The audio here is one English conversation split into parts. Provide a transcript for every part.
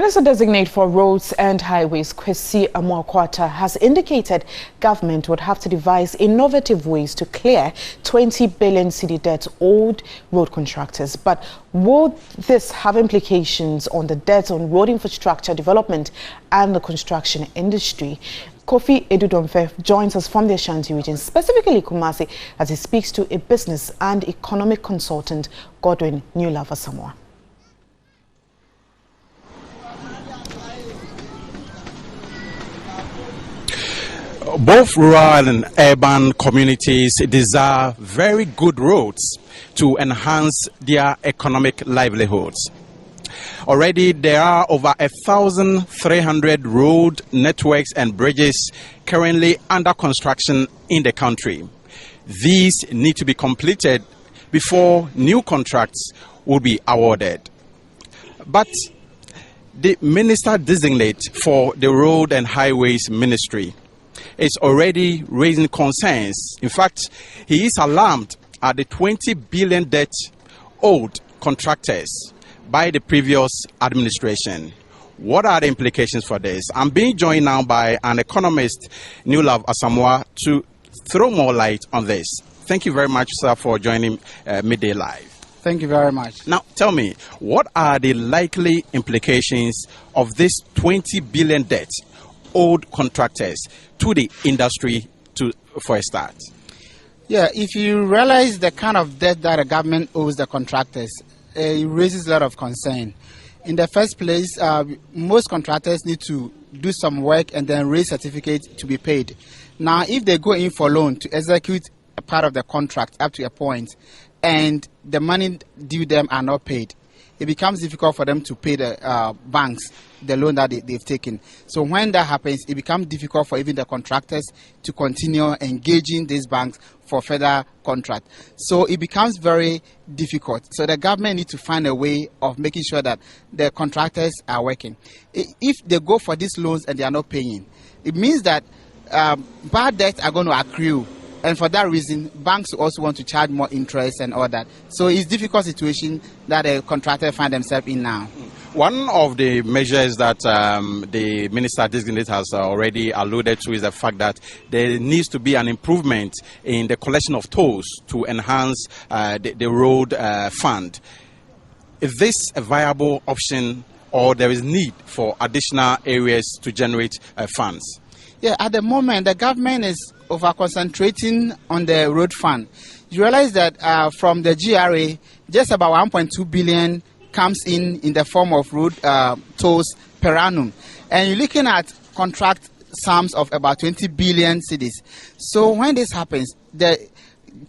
Minister-designate for Roads and Highways, Kwesi Amoakwata, has indicated government would have to devise innovative ways to clear 20 billion cedi debt owed road contractors. But will this have implications on the debt on road infrastructure development and the construction industry? Kofi Edudomfe joins us from the Ashanti region, specifically Kumasi, as he speaks to a business and economic consultant, Godwin Newlava Samoa. Both rural and urban communities desire very good roads to enhance their economic livelihoods. Already there are over 1,300 road networks and bridges currently under construction in the country. These need to be completed before new contracts will be awarded. But the Minister-designate for the Road and Highways Ministry is already raising concerns. In fact, he is alarmed at the 20 billion debt owed contractors by the previous administration. What are the implications for this? I'm being joined now by an economist, Newlava Samoa, to throw more light on this. Thank you very much, sir, for joining Midday Live. Thank you very much. Now, tell me, what are the likely implications of this 20 billion debt owed contractors to the industry for a start? Yeah, if you realize the kind of debt that the government owes the contractors, it raises a lot of concern. In the first place, most contractors need to do some work and then raise certificates to be paid. Now, if they go in for loan to execute a part of the contract up to a point and the money due them are not paid, it becomes difficult for them to pay the banks the loan that they've taken. So when that happens, it becomes difficult for even the contractors to continue engaging these banks for further contract. So it becomes very difficult. So the government needs to find a way of making sure that the contractors are working. If they go for these loans and they are not paying, it means that bad debts are going to accrue. And for that reason, banks also want to charge more interest and all that. So it's a difficult situation that a contractor finds themselves in now. One of the measures that the Minister-designate has already alluded to is the fact that there needs to be an improvement in the collection of tolls to enhance the road fund. Is this a viable option, or there is need for additional areas to generate funds? Yeah, at the moment, the government is over-concentrating on the road fund. You realize that from the GRA, just about 1.2 billion comes in the form of road tolls per annum. And you're looking at contract sums of about 20 billion cedis. So when this happens, the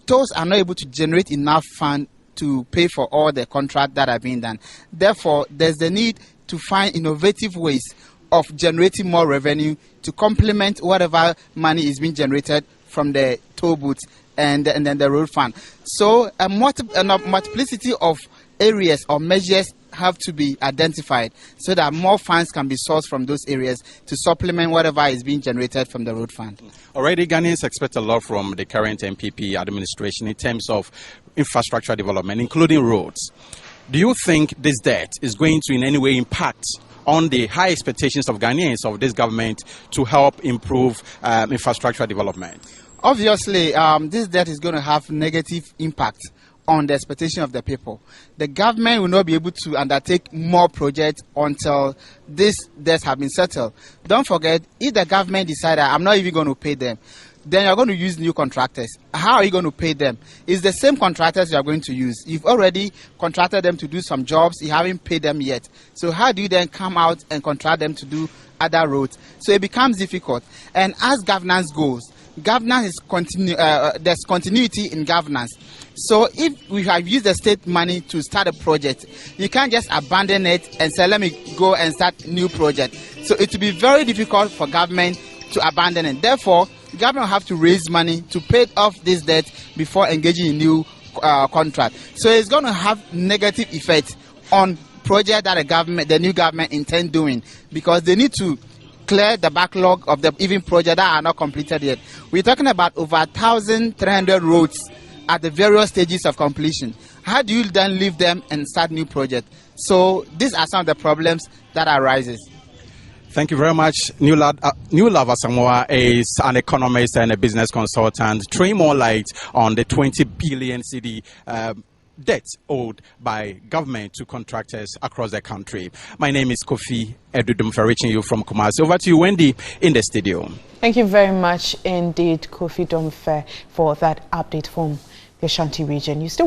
tolls are not able to generate enough fund to pay for all the contracts that are being done. Therefore, there's the need to find innovative ways of generating more revenue to complement whatever money is being generated from the toll booths and then the road fund. So a multiplicity of areas or measures have to be identified so that more funds can be sourced from those areas to supplement whatever is being generated from the road fund. Already, Ghanaians expect a lot from the current MPP administration in terms of infrastructure development, including roads. Do you think this debt is going to in any way impact on the high expectations of Ghanaians of this government to help improve infrastructure development? Obviously, this debt is going to have negative impact on the expectation of the people. The government will not be able to undertake more projects until this debts have been settled. Don't forget, if the government decides I'm not even going to pay them, then you're going to use new contractors. How are you going to pay them? It's the same contractors you're going to use. You've already contracted them to do some jobs. You haven't paid them yet. So how do you then come out and contract them to do other roads? So it becomes difficult. And as governance goes, governance is there's continuity in governance. So if we have used the state money to start a project, you can't just abandon it and say, let me go and start a new project. So it will be very difficult for government to abandon it. Therefore, government will have to raise money to pay off this debt before engaging in new contract. So it's going to have negative effect on project that the new government intend doing, because they need to clear the backlog of the even project that are not completed yet. We're talking about over 1,300 roads at the various stages of completion. How do you then leave them and start new projects? So these are some of the problems that arises. Thank you very much. Newlove Asamoah is an economist and a business consultant. Throwing more light on the 20 billion cedi debt owed by government to contractors across the country. My name is Kofi Edudum, reaching you from Kumasi. Over to you, Wendy, in the studio. Thank you very much indeed, Kofi Domfe, for that update from the Ashanti region. You still